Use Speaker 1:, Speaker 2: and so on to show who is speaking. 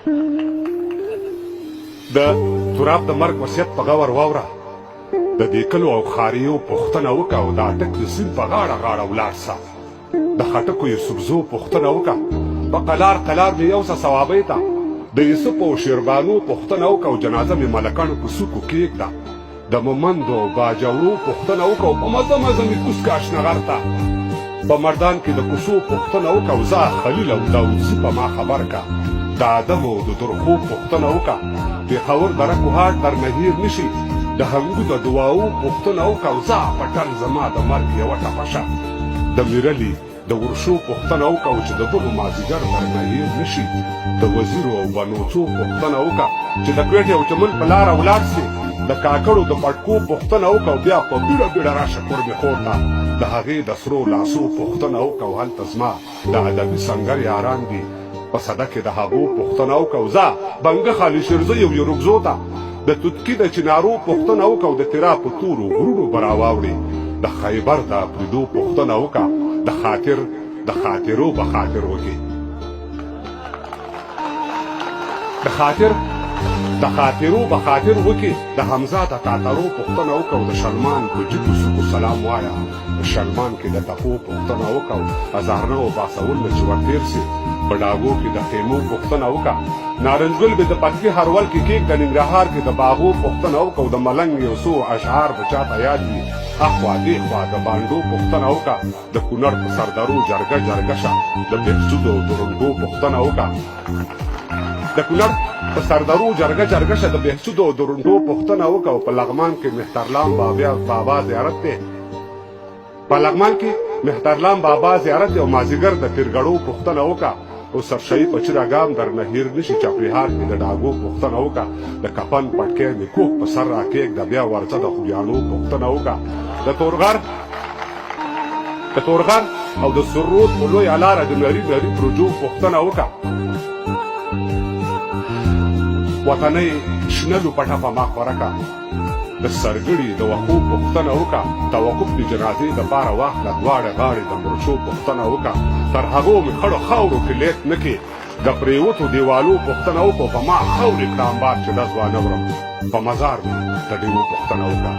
Speaker 1: د تراب د مرګ وصیت په غور واوره. د دې کلو او ښاریو پوښتنه وکړه او د اټک د سیند په غاړه غاړه ولاړ سه. د خټکو یوسفزو پوښتنه وکړه په قلار قلار مې یو څه ثوابۍ ته. د یوسف او شیربانو پوښتنه وکړه او جنازه مې ملکانو په څوکو کېږده. د مومندو او باجورو پوښتنه وکړه او په مزه مزه مې کوز که اشنغر ته. په مردان کې د کوڅو پوښتنه وکړه او زه خلیل او داودزي په ما خبر که. د ادم او د درخو پوښتنه وکړه پېښور دره کوهاټ درنه هېر نه شي. د هنګو د دعاو پوښتنه وکړه او زه پټل زما د مرګ یوه ټپه شه. د میرلي د ورشو پوښتنه وکړه چې د بلو مازدیګر درنه هېر نه شي. د وزیرو او بنوڅو پوښتنه وکړه چې د کوټې او چمن په لاره ولاړ سي. د کاکړو د پټکو پوښتنه وکړه او بیا په بیړه بیړه راشه کور مې خور ته. د هغې د سرو لاسو پوښتنه وکړه او هلته زما د ادبي سنګر یاران دي. په صده کې د هغو پوښتنه وکړه او زه بنګه خالي شیرزی او یورګزو ته. د توتکي د چنارو پوښتنه وکړه او د تیرا په تورو غرونو به راواوړې. د خیبر د اپریدو پوښتنه وکړه د خاطرو به خاطر وکړي. د خاطرو به خاطر وکړي. د حمزه د تاترو پوښتنه وکړه او د شلمان په جګو سکو سلام وایه. په شلمان کې د تپو پوښتنه وکړه او هزارنه و باسول نه چې ورتېر سي. په ډاګو کې د خیمو پوښتنه وکړه. نارنجګل به د پتکي هرول کې کېږ. د ننګرهار کې د باغو پوښتنه وکړه او د ملنګ یو څو اشعار به چاته یاد وي. اخوا دېخوا د بانډو پوښتنه وکړه. د کونړ په سردرو جرګه جرګه شه. د بهسودو او درنګو پوښتنه وکړه. د کونړ په سردرو جرګه جرګه شه. د بهسودو او درنګو پوښتنه وکړه او په لغمان کې مهترلام بابا زیارت دی. په لغمان کې مهترلام بابا زیارت دی او مازدیګر د پیرګړو پوښتنه وکړه او سرشهی په چراګام درنه هېر نه شي. چاپریهار کې د ډاګو پوښتنه وکړه. د کفن پټکی مې کوږ په سر راکېږده. بیا ورځه د خوریانو پوښتنه وکړه. د تورغر او د سرود په لویه لاره د نري نري پروژو پوښتنه وکړه. وطنۍ شنه لوپټه په ما خوره کړه. د سرګړي د وښو پوښتنه وکړه. توقف د جنازې دپاره واخله دواړه غاړې د مرچو پوښتنه وکړه. تر هغو مې خړو خاورو کې لیک نه کې. د پرېوتو دیوالو پوښتنه وکړه. په ما خاورې کړه امبار چې ډز وانه وړم. په مزار مې د ډېوو پوښتنه وکړه.